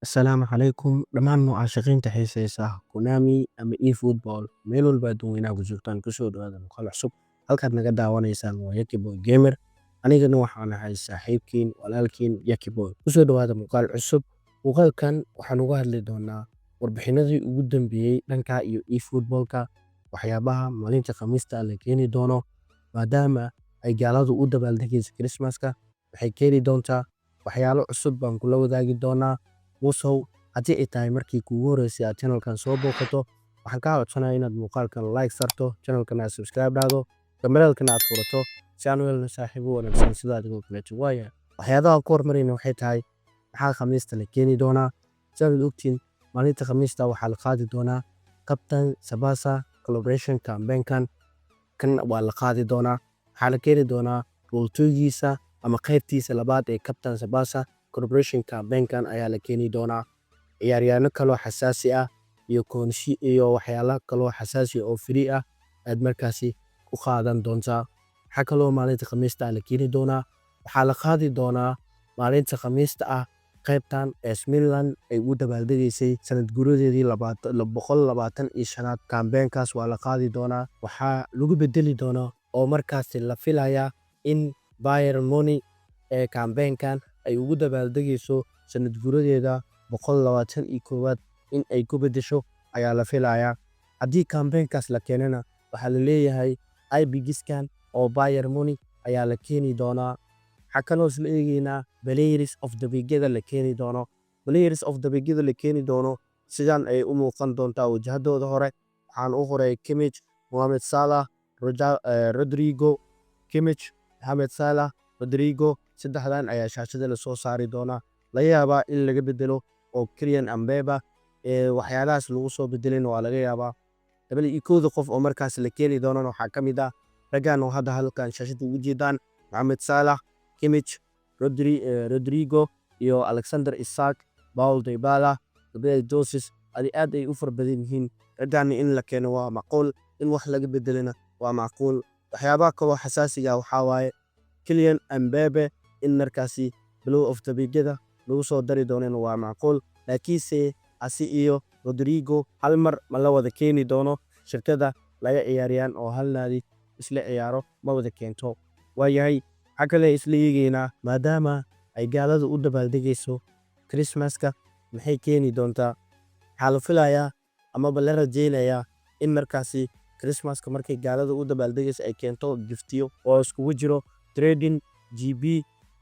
Asalaamu calaykum dhammaan mucaashaqiinta xiisaysa Konami ama eFootball meel walba adduunweynaha ku joogtaan kusoo dhawaada muuqaal cusub halkaad naga daawanaysaan waa Yakiboy Gamer anigana waxaan ahay saaxiibkiin walaalkiin Yakiboy kusoo dhawaada muuqaal cusub muuqaalkan waxaan uga hadli doonaa warbixinadii ugu dambeeyay dhanka iyo eFootballka waxyaabaha maalinta Khamiista la keeni doono maadaama ay gaaladu u dabaaldegayso Christmaska waxay keeni doontaa waxyaalo cusub baan kula wadaagi doonaa musow haddii ay tahay markii kuugu horeysay aad channelkan soo booqato waxaan kaa codsanayaa inaad muuqaalkan like sarto channelkan aad subscribe dhahdo gambaleelkana aad furato si aan u helno saaxiibo wanaagsan sida adigoo kaleeto waaya waxyaabaha ku hormarayna waxay tahay maxaa Khamiista la keeni doonaa sidaad ogtiin maalinta Khamiista waxaa la qaadi doonaa Captain Tsubasa collaboration campaign-kan waa la qaadi doonaa waxaa la keeni doonaa rooltooygiisa ama qaybtiisa labaad ee Captain Tsubasa collaboration campaign-kan ayaa la keeni doonaa ciyaaryahanno kaloo xasaasi ah iyo koonshi iyo waxyaalo kaloo xasaasi oo free ah aad markaasi ku qaadan doontaa waxaa kaloo maalinta Khamiista la keeni doonaa waxaa la qaadi doonaa maalinta Khamiista ah qaybtan AS Milan ay u dabaaldegaysay sanad guuradeedii 125aad campaign-kaas waa la qaadi doonaa waxaa lagu bedeli doonaa oo markaasi la filayaa in Bayern Munich ee campaign-kan ay ugu dabaaldegayso sanad guuradeeda 121aad in ay ku bedesho ayaa la filayaa haddii campaign-kaas la keenana waxaa la leeyahay IBGiskan oo Bayern Munich ayaa la keeni doonaa waxaa kaloo isla eegaynaa Players of the Week-da la keeni doono Players of the Week-da la keeni doono sidan ay u muuqan doontaa wajahadooda hore waxaan u horeeyay Kimmich Mohamed Salah Rodrigo Kimmich Mohamed Salah Rodrigo saddexdan ayaa shaashada la soo saari doonaa laga yaabaa in laga bedelo oo Kylian Mbappe waxyaalahaas lagu soo bedelin waa laga yaabaa dabal kooda qof oo markaas la keeni doonana waxaa ka mid ah raggan oo hadda halkan shaashada ugu jeedaan Mohamed Salah Kimmich Rodrigo iyo Alexander Isak Paul Dybala Gabriel Jesus aad ay u farbadan yihiin raggan in la keeno waa macquul in wax laga bedelina waa macquul waxyaabaha kaloo xasaasiga waxaa waaye Kylian Mbappe in markaasi Blue of the Week-da lagu soo dari doonana waa macquul laakiinse asi iyo Rodrigo hal mar ma la wada keeni doono shirkada laga ciyaariyaan oo hal naadi isla ciyaaro ma wada keento waayahay waxaa kale isla eegaynaa maadaama ay gaaladu u dabaaldegayso Christmaska maxay keeni doontaa waxaa la filayaa amaba la rajaynayaa in markaasi Christmaska markay gaaladu u dabaaldegayso ay keento giftiyo oo iskugu jiro trading GB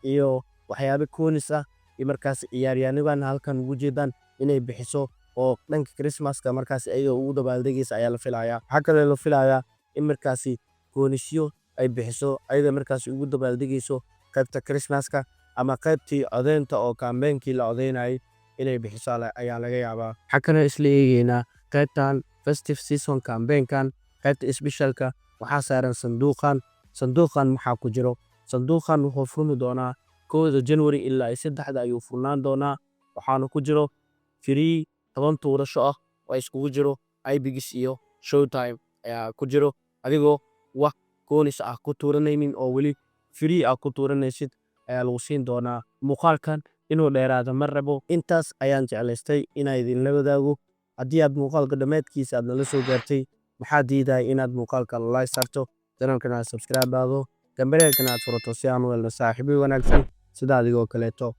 iyo waxyaabo koonis ah iyo markaas ciyaaryahannadan halkan ugu jeedaan inay bixiso oo dhanka Christmaska markaas ayaga ugu dabaaldegaysa ayaa la filayaa waxaa kale la filayaa in markaasi koonisyo ay bixiso ayada markaas ugu dabaaldegayso qaybta Christmaska ama qaybtii codeynta oo campaign-kii la codeynayay inay bixiso ayaa laga yaabaa waxaa kale isla eegaynaa qaybtan festive season campaign-kan qaybta specialka waxaa saaran sanduuqan maxaa ku jiro sanduuqan wuxuu furmi doonaa 1 January ilaa 3 ayuu furnaan doonaa waxaana ku jiro free 10 tuurasho ah oo iskugu jiro IBGis iyo Showtime ayaa ku jiro adigoo wax koonis ah ku tuuranaynin oo weli free ah ku tuuranaysid ayaa lagu siin doonaa muuqaalkan inuu dheeraado ma rabo intaas ayaan jeclaystay inaan idinla wadaago haddii aad muuqaalka dhammaadkiisa aad nala soo gaartay maxaa diiday inaad muuqaalka like sarto channelkan aad subscribe dhahdo gambaleelkana aad furato si aan u helno saaxiibo wanaagsan sida adigoo kaleeto